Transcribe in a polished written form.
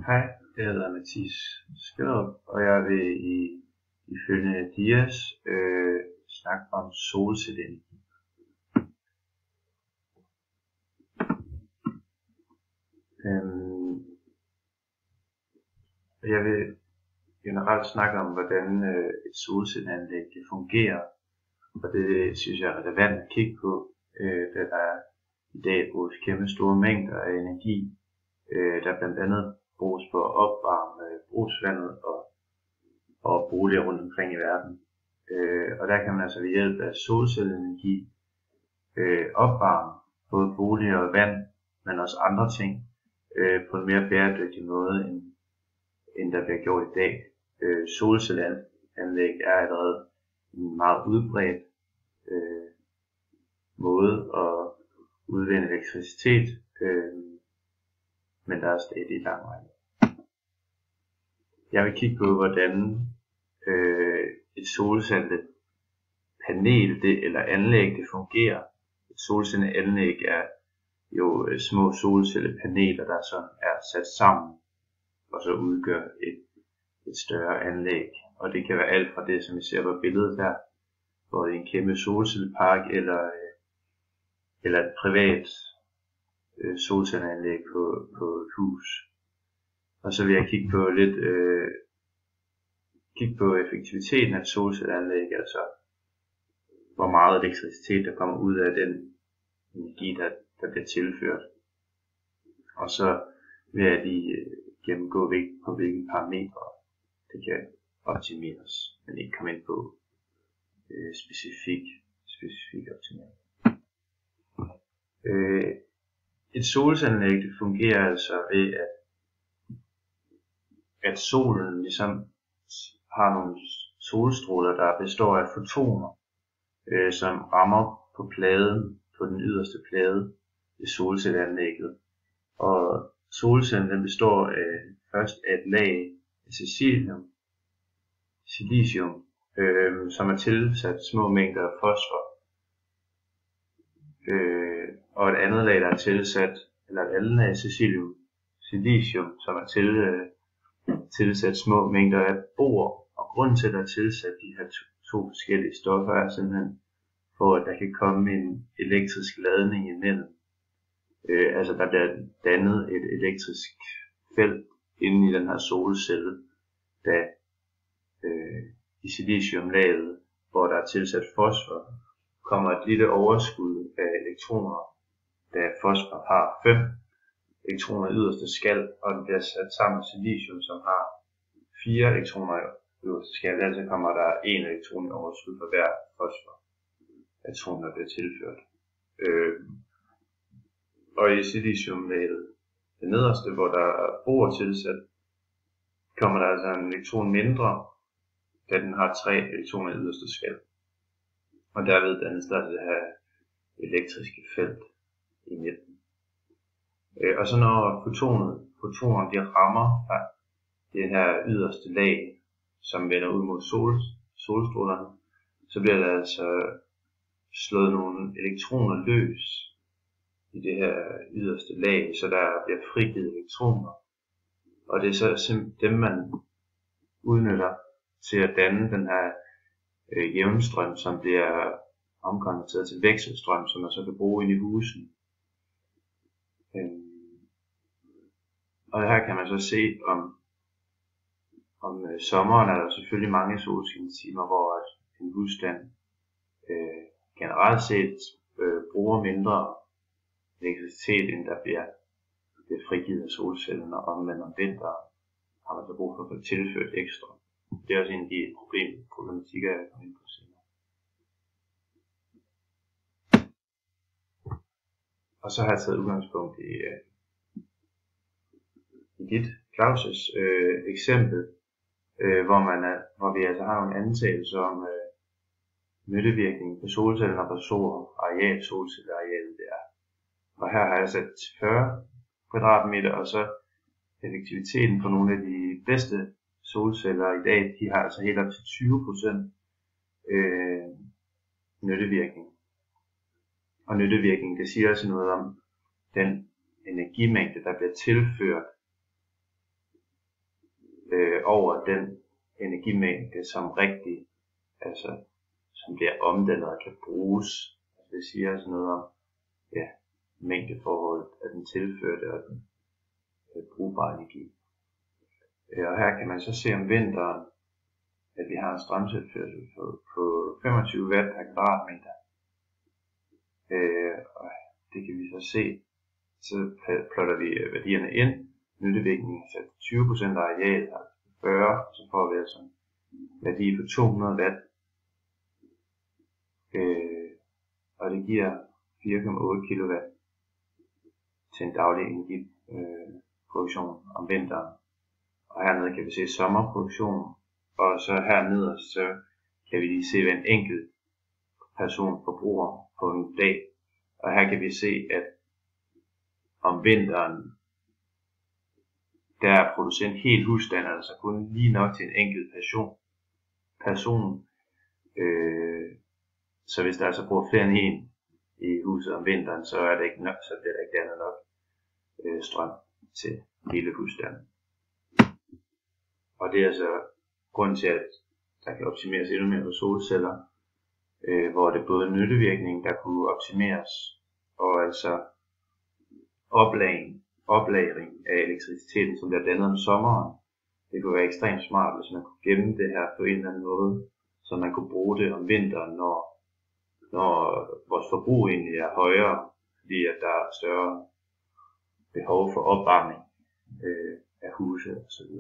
Hej, jeg hedder Mathias Skellerup, og jeg vil i følgende dias snakke om solcelleenergi. Jeg vil generelt snakke om, hvordan et solcelleanlæg det fungerer, og det synes jeg er relevant at kigge på, da der i dag bruges kæmpe store mængder af energi, der blandt andet bruges på at opvarme brugsvandet og boliger rundt omkring i verden. Og der kan man altså ved hjælp af solcelleenergi opvarme både boliger og vand, men også andre ting på en mere bæredygtig måde, end der bliver gjort i dag. Solcelleanlæg er allerede en meget udbredt måde at udvinde elektricitet, men der er stadig lang vej. Jeg vil kigge på, hvordan et solcellepanel eller anlæg det fungerer. Et solcelleanlæg er jo små solcellepaneler, der så er sat sammen og så udgør et større anlæg. Og det kan være alt fra det, som vi ser på billedet her, hvor det er en kæmpe solcellepark eller et privat solcelleanlæg på et hus. Og så vil jeg kigge på effektiviteten af et solcelleanlæg, altså hvor meget elektricitet der kommer ud af den energi, der bliver tilført. Og så vil jeg lige gennemgå på hvilke parametre det kan optimeres, men ikke komme ind på specifik optimering. Et solcelleanlæg det fungerer altså ved at solen ligesom har nogle solstråler, der består af fotoner, som rammer på pladen, på den yderste plade i solcelleanlægget. Og solcellen den består først af et lag af silicium, som er tilsat små mængder af fosfor, og et andet lag, der er tilsat, eller et andet lag af silicium, som er tilsat små mængder af bor. Og grunden til, at der er tilsat de her to forskellige stoffer, er simpelthen for, at der kan komme en elektrisk ladning imellem. Altså der bliver dannet et elektrisk felt inde i den her solcelle, da i siliciumlaget, hvor der er tilsat fosfor, kommer et lille overskud af elektroner, da fosfor har 5 elektroner i yderste skal, og den bliver sat sammen med silicium, som har 4 elektroner i yderste skal. Altså kommer der 1 elektron i overskud for hver fosforatom, der bliver tilført. Og i siliciumlaget, det nederste, hvor der er bor tilsat, kommer der altså en elektron mindre, da den har 3 elektroner i yderste skal. Og derved dannes der det her elektriske felt i midten. Og så når fotonerne de rammer det her yderste lag, som vender ud mod solstrålerne, så bliver der altså slået nogle elektroner løs i det her yderste lag, så der bliver frigivet elektroner. Og det er så dem, man udnytter til at danne den her jævnstrøm, som bliver omkonverteret til vekselstrøm, som man så kan bruge ind i husene. Og her kan man så se, om sommeren er der selvfølgelig mange solskinsetimer, hvor en husstand generelt set bruger mindre elektricitet, end der bliver frigivet af solcellen, og om vinteren har man så brug for at få tilført ekstra. Det er også en af de problematikker, jeg kommer ind på senere. Og så har jeg taget udgangspunkt i dit, Claus' eksempel, hvor vi altså har nogle antagelser om nyttevirkningen på solcellen og på solcellearealet det er. Og her har jeg sat 40 kvadratmeter, og så effektiviteten på nogle af de bedste solceller i dag, de har altså helt op til 20% nyttevirkning. Og nyttevirkning, det siger altså noget om den energimængde, der bliver tilført over den energimængde, som rigtig, altså som bliver omdannet og kan bruges. Altså, det siger sådan noget om mængdeforholdet af den tilførte og den brugbare energi. Og her kan man så se om vinteren, at vi har en strømtilførsel på 25 watt per kvadratmeter. Og det kan vi så se. Så plotter vi værdierne ind. Nyttevirkningen er sat 20% af arealet, altså 40, så får vi altså en værdi på 200 watt. Og det giver 4,8 kW til en daglig energiproduktion om vinteren. Og hernede kan vi se sommerproduktion, og så hernede så kan vi lige se, hvad en enkelt person forbruger på en dag. Og her kan vi se, at om vinteren, der er produceret en hel husstand, altså kun lige nok til en enkelt person. Så hvis der altså bor flere end en i huset om vinteren, så er det ikke nok, så bliver der ikke dannet nok strøm til hele husstanden. Og det er altså grunden til, at der kan optimeres endnu mere på solceller, hvor det både nyttevirkning, der kunne optimeres, og altså oplagring af elektriciteten, som bliver dannet om sommeren. Det kunne være ekstremt smart, hvis man kunne gemme det her på en eller anden måde, så man kunne bruge det om vinteren, når vores forbrug egentlig er højere, fordi at der er større behov for opvarmning af huse osv.